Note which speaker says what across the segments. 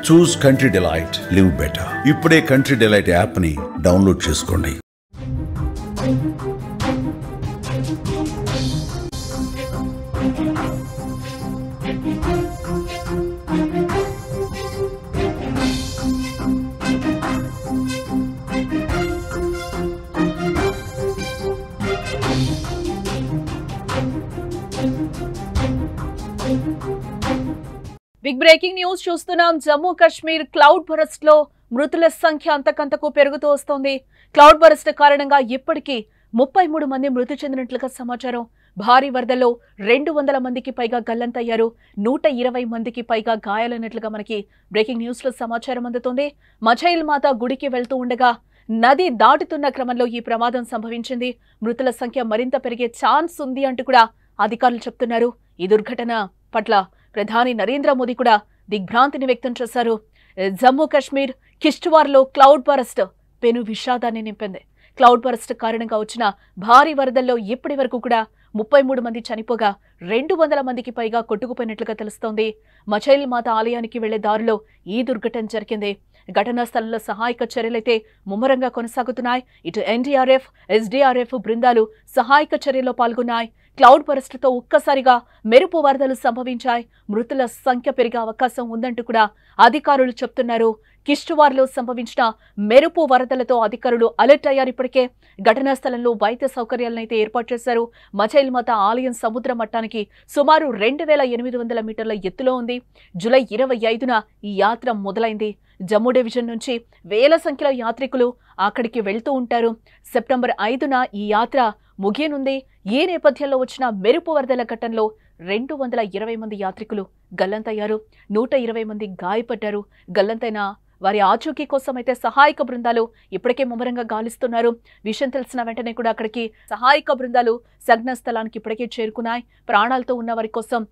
Speaker 1: చూస్ country delight, live better. ఇప్పుడే country delight app ని download చేసుకోండి.
Speaker 2: బిగ్ బ్రేకింగ్ న్యూస్ చూస్తున్నాం. జమ్మూ కాశ్మీర్ క్లౌడ్ బరస్ట్ లో మృతుల సంఖ్య అంతకంతకు పెరుగుతూ వస్తోంది. క్లౌడ్ బరస్ట్ కారణంగా ఇప్పటికీ 33 మంది మృతి చెందినట్లుగా సమాచారం. భారీ వరదల్లో 200 మందికి పైగా గల్లంతయ్యారు. 120 మందికి పైగా గాయాలైనట్లుగా మనకి బ్రేకింగ్ న్యూస్ లో సమాచారం అందుతోంది. మచైల్ మాత గుడికి వెళ్తూ ఉండగా నది దాటుతున్న క్రమంలో ఈ ప్రమాదం సంభవించింది. మృతుల సంఖ్య మరింత పెరిగే ఛాన్స్ ఉంది అంటూ కూడా అధికారులు చెప్తున్నారు. ఈ దుర్ఘటన పట్ల ప్రధాని నరేంద్ర మోదీ కూడా దిగ్భ్రాంతిని వ్యక్తం చేశారు. జమ్మూ కాశ్మీర్ కిష్ట్వార్లో క్లౌడ్ బరస్ట్ పెను విషాదాన్ని నింపింది. క్లౌడ్ బరస్ట్ కారణంగా వచ్చిన భారీ వరదల్లో ఇప్పటి వరకు కూడా 33 మంది చనిపోగా 200 మందికి పైగా కొట్టుకుపోయినట్లుగా తెలుస్తోంది. మచైల్ మాత ఆలయానికి వెళ్లే దారిలో ఈ దుర్ఘటన జరిగింది. ఘటనా స్థలంలో సహాయక చర్యలైతే ముమ్మరంగా కొనసాగుతున్నాయి. ఇటు ఎన్డీఆర్ఎఫ్, ఎస్డీఆర్ఎఫ్ బృందాలు సహాయక చర్యల్లో పాల్గొన్నాయి. క్లౌడ్ బరస్ట్తో ఒక్కసారిగా మెరుపు వరదలు సంభవించాయి. మృతుల సంఖ్య పెరిగే అవకాశం ఉందంటూ కూడా అధికారులు చెప్తున్నారు. కిష్ట్వార్లో సంభవించిన మెరుపు వరదలతో అధికారులు అలర్ట్ అయ్యారు. ఇప్పటికే ఘటనా స్థలంలో వైద్య సౌకర్యాలనైతే ఏర్పాటు చేశారు. మచైల్ మాత ఆలయం సముద్ర మట్టానికి సుమారు 2800 మీటర్ల ఎత్తులో ఉంది. జూలై 25న ఈ యాత్ర మొదలైంది. జమ్మూ డివిజన్ నుంచి వేల సంఖ్యలో యాత్రికులు అక్కడికి వెళ్తూ ఉంటారు. సెప్టెంబర్ 5న ఈ యాత్ర ముగియనుంది. ఈ నేపథ్యంలో వచ్చిన మెరుపు వరదల ఘటనలో 220 మంది యాత్రికులు గల్లంతయ్యారు. 120 మంది గాయపడ్డారు. గల్లంతైన వారి ఆచూకీ కోసం అయితే సహాయక బృందాలు ఇప్పటికే ముమ్మరంగా గాలిస్తున్నారు. విషయం తెలిసిన వెంటనే కూడా అక్కడికి సహాయక బృందాలు సంఘటన స్థలానికి ఇప్పటికే చేరుకున్నాయి. ప్రాణాలతో ఉన్న వారి కోసం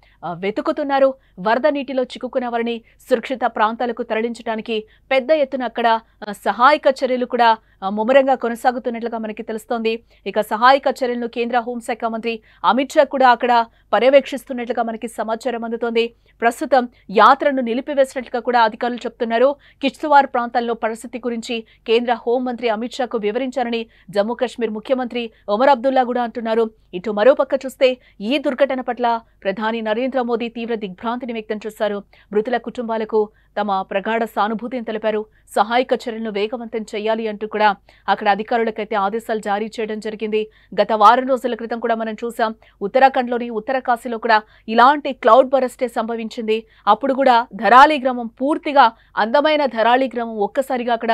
Speaker 2: వెతుకుతున్నారు. వరద నీటిలో చిక్కుకున్న వారిని సురక్షిత ప్రాంతాలకు తరలించడానికి పెద్ద ఎత్తున అక్కడ సహాయక చర్యలు కూడా ముమ్మరంగా కొనసాగుతున్నట్లుగా మనకి తెలుస్తోంది. ఇక సహాయక చర్యలను కేంద్ర హోంశాఖ మంత్రి అమిత్ షా కూడా అక్కడ పర్యవేక్షిస్తున్నట్లుగా మనకి సమాచారం అందుతోంది. ప్రస్తుతం యాత్రను నిలిపివేసినట్లుగా కూడా అధికారులు చెప్తున్నారు. కిష్ట్వార్ ప్రాంతాల్లో పరిస్థితి గురించి కేంద్ర హోంమంత్రి అమిత్ షాకు వివరించారని జమ్మూ కాశ్మీర్ ముఖ్యమంత్రి ఒమర్ అబ్దుల్లా కూడా అంటున్నారు. ఇటు మరోపక్క చూస్తే ఈ దుర్ఘటన పట్ల ప్రధాని నరేంద్ర మోదీ తీవ్ర దిగ్భ్రాంతిని వ్యక్తం చేశారు. మృతుల కుటుంబాలకు తమ ప్రగాఢ సానుభూతిని తెలిపారు. సహాయక చర్యలను వేగవంతం చేయాలి అంటూ కూడా అక్కడ అధికారులకైతే ఆదేశాలు జారీ చేయడం జరిగింది. గత వారం రోజుల క్రితం కూడా మనం చూసాం. ఉత్తరాఖండ్లోని ఉత్తరకాశీలో కూడా ఇలాంటి క్లౌడ్ బరస్టే సంభవించింది. అప్పుడు కూడా ధరాలి గ్రామం పూర్తిగా అందమైన ధరాలి గ్రామం ఒక్కసారిగా అక్కడ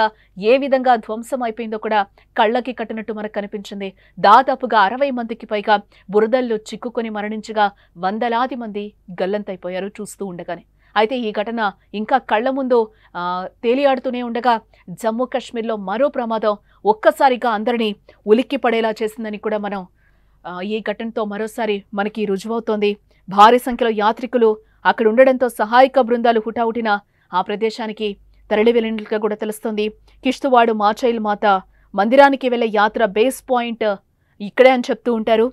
Speaker 2: ఏ విధంగా ధ్వంసం అయిపోయిందో కూడా కళ్ళకి కట్టినట్టు మనకు కనిపించింది. దాదాపుగా 60 మందికి పైగా బురదల్లో చిక్కుకొని మరణించగా వందలాది మంది గల్లంతైపోయారు చూస్తూ ఉండగానే. అయితే ఈ ఘటన ఇంకా కళ్ల ముందు తేలియాడుతూనే ఉండగా జమ్మూ కాశ్మీర్లో మరో ప్రమాదం ఒక్కసారిగా అందరినీ ఉలిక్కి పడేలా చేసిందని కూడా మనం ఈ ఘటనతో మరోసారి మనకి రుజువవుతోంది. భారీ సంఖ్యలో యాత్రికులు అక్కడ ఉండడంతో సహాయక బృందాలు హుటాహుటిన ఆ ప్రదేశానికి తరలి వెళ్ళినట్లుగా కూడా తెలుస్తోంది. కిష్ట్వార్ మచైల్ మాత మందిరానికి వెళ్లే యాత్ర బేస్ పాయింట్ ఇక్కడే అని చెప్తూ ఉంటారు.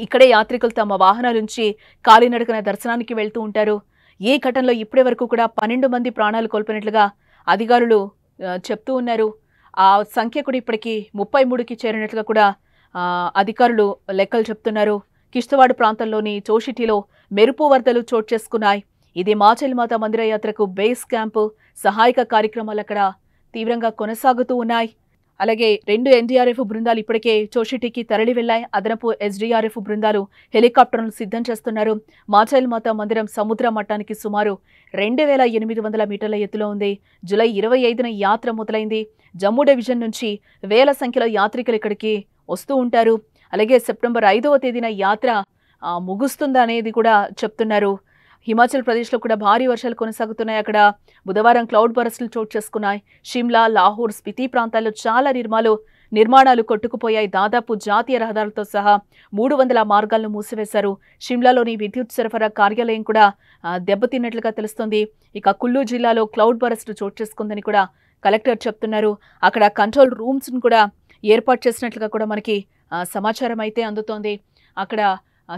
Speaker 2: ఇక్కడే యాత్రికులు తమ వాహనాల నుంచి కాలినడకన దర్శనానికి వెళ్తూ ఉంటారు. ఈ ఘటనలో ఇప్పటి వరకు కూడా 12 మంది ప్రాణాలు కోల్పోయినట్లుగా అధికారులు చెప్తూ ఉన్నారు. ఆ సంఖ్య కూడా ఇప్పటికీ 33కి చేరినట్లుగా కూడా అధికారులు లెక్కలు చెప్తున్నారు. కిష్ట్వార్ ప్రాంతంలోని చోషిటీలో మెరుపు వరదలు చోటు చేసుకున్నాయి. ఇది మచైల్ మాత మందిర యాత్రకు బేస్ క్యాంపు. సహాయక కార్యక్రమాలు అక్కడ తీవ్రంగా కొనసాగుతూ ఉన్నాయి. అలాగే 2 ఎన్డీఆర్ఎఫ్ బృందాలు ఇప్పటికే చోషిటీకి తరలి వెళ్లాయి. అదనపు ఎస్డీఆర్ఎఫ్ బృందాలు హెలికాప్టర్లను సిద్ధం చేస్తున్నారు. మచైల్ మాత మందిరం సముద్ర మట్టానికి సుమారు 2800 మీటర్ల ఎత్తులో ఉంది. జూలై 25న యాత్ర మొదలైంది. జమ్మూ డివిజన్ నుంచి వేల సంఖ్యలో యాత్రికులు ఇక్కడికి వస్తూ ఉంటారు. అలాగే సెప్టెంబర్ 5వ తేదీన యాత్ర ముగుస్తుందనేది కూడా చెప్తున్నారు. హిమాచల్ ప్రదేశ్లో కూడా భారీ వర్షాలు కొనసాగుతున్నాయి. అక్కడ బుధవారం క్లౌడ్ బరస్టులు చోటు చేసుకున్నాయి. షిమ్లా, లాహోర్, స్పితి ప్రాంతాల్లో చాలా నిర్మాణాలు కొట్టుకుపోయాయి. దాదాపు జాతీయ రహదారులతో సహా 300 మార్గాలను మూసివేశారు. షిమ్లాలోని విద్యుత్ సరఫరా కార్యాలయం కూడా దెబ్బతిన్నట్లుగా తెలుస్తోంది. ఇక కుల్లు జిల్లాలో క్లౌడ్ బరస్ట్ చోటు చేసుకుందని కూడా కలెక్టర్ చెప్తున్నారు. అక్కడ కంట్రోల్ రూమ్స్ను కూడా ఏర్పాటు చేసినట్లుగా కూడా మనకి సమాచారం అయితే అందుతోంది. అక్కడ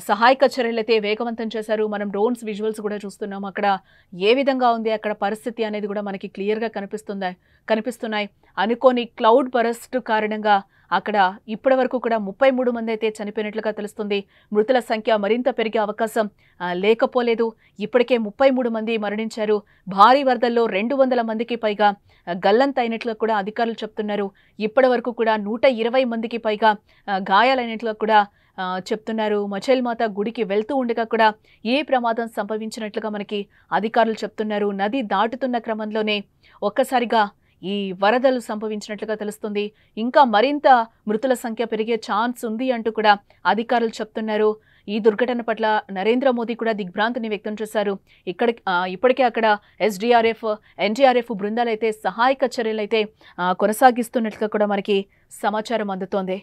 Speaker 2: సహాయక చర్యలైతే వేగవంతం చేశారు. మనం డ్రోన్స్ విజువల్స్ కూడా చూస్తున్నాం. అక్కడ ఏ విధంగా ఉంది అక్కడ పరిస్థితి అనేది కూడా మనకి క్లియర్‌గా కనిపిస్తున్నాయి. అనుకోని క్లౌడ్ బరస్ట్ కారణంగా అక్కడ ఇప్పటివరకు కూడా 33 మంది అయితే చనిపోయినట్లుగా తెలుస్తుంది. మృతుల సంఖ్య మరింత పెరిగే అవకాశం లేకపోలేదు. ఇప్పటికే 33 మంది మరణించారు. భారీ వరదల్లో 200 మందికి పైగా గల్లంతైనట్లు కూడా అధికారులు చెప్తున్నారు. ఇప్పటివరకు కూడా 120 మందికి పైగా గాయాలైనట్లు కూడా చెప్తున్నారు. మచేల్మాత గుడికి వెళ్తూ ఉండగా కూడా ఏ ప్రమాదం సంభవించినట్లుగా మనకి అధికారులు చెప్తున్నారు. నది దాటుతున్న క్రమంలోనే ఒక్కసారిగా ఈ వరదలు సంభవించినట్లుగా తెలుస్తుంది. ఇంకా మరింత మృతుల సంఖ్య పెరిగే ఛాన్స్ ఉంది అంటూ కూడా అధికారులు చెప్తున్నారు. ఈ దుర్ఘటన పట్ల నరేంద్ర మోదీ కూడా దిగ్భ్రాంతిని వ్యక్తం చేశారు. ఇప్పటికే అక్కడ ఎస్డీఆర్ఎఫ్, ఎన్డీఆర్ఎఫ్ బృందాలైతే సహాయక చర్యలైతే కొనసాగిస్తున్నట్లుగా కూడా మనకి సమాచారం అందుతోంది.